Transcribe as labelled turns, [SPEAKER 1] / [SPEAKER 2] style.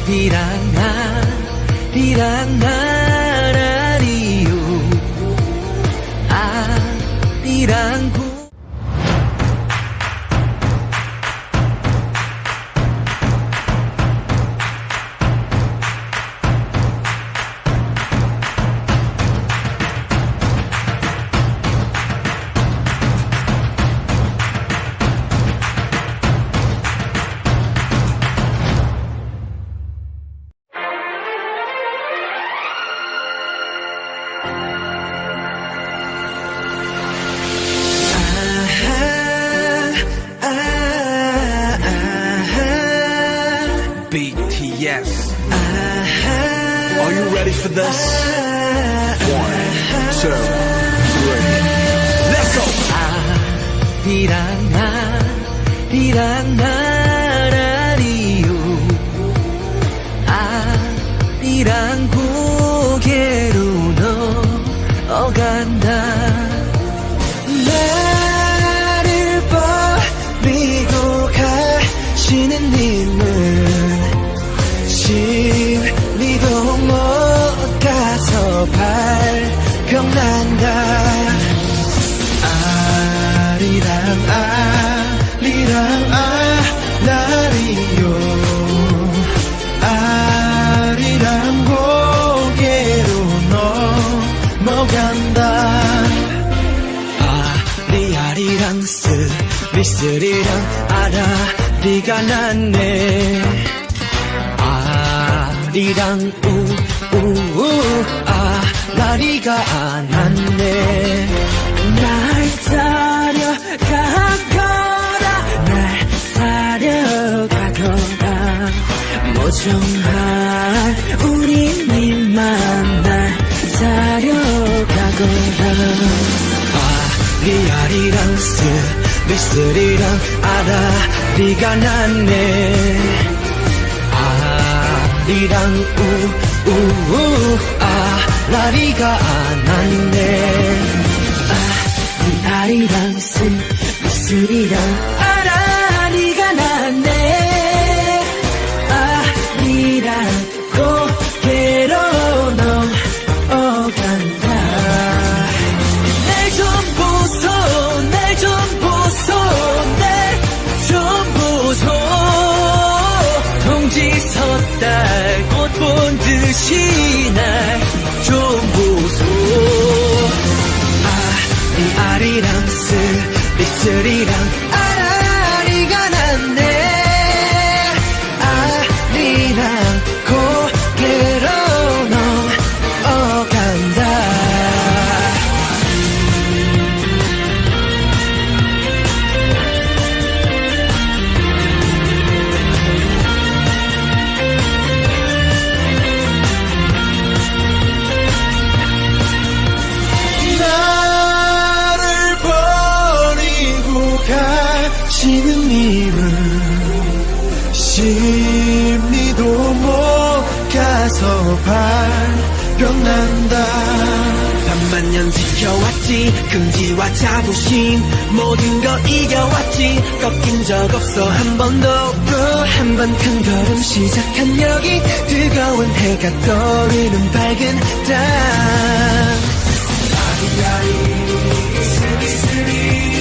[SPEAKER 1] 아리랑 나라리요 아리랑
[SPEAKER 2] BTS. Are you ready for this? 1, 2, 3. Let's go.
[SPEAKER 1] 아리랑 나라리요 아리랑 고개로 넘어간다 나를 버리고 가시는 님은 심리도 못 가서 발병난다 아리랑 나리요 아리랑 고개로 넘어간다 아리랑 스리스리랑 아라리가 났네 아리랑 우우 아라리가 났네 날 따려가거라 모종할 우리님만 날 따려가거라 아리랑 스리스리랑 아라리가 났네 아리랑 우우 아라리가 났네 아리랑 스리스리랑 아라리가 났네 아리랑 고개로 넘어간다 날 좀 보소 동지 섰다 꽃 본 듯이 날 좀 보소 아리랑 스리스리랑 아라리가 났네 아리랑 고개로 넘어간다 가시는 님은 심리도 못 가서 발병난다 반만년 지켜왔지 긍지와 자부심 모든 거 이겨왔지 꺾인 적 없어 한 번도 또 한 번 큰 걸음 시작한 여기 뜨거운 해가 떠오르는 밝은 땅 아리아리 스리스리